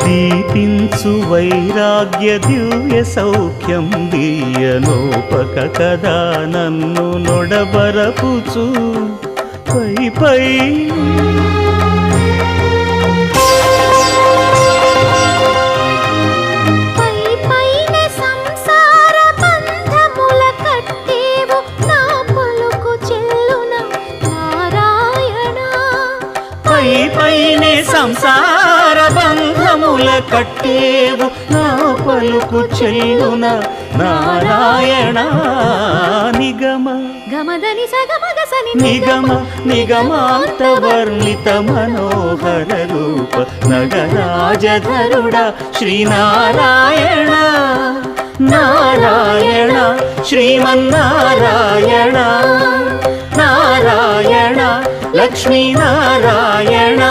దీపించు వైరాగ్య దివ్య సౌఖ్యం దీయనోపక కదా నన్ను నొడబరపుచు పై పై పైనే సంసార బంధముల కట్టేవు నా పలుకు చెల్లున నారాయణ నిగమ గమదని సగమగసని నిగమ నిగమాంత వర్ణిత మనోహర రూప నగరాజధరుడ శ్రీనారాయణ నారాయణ శ్రీమన్నారాయణ నారాయణ లక్ష్మీనారాయణ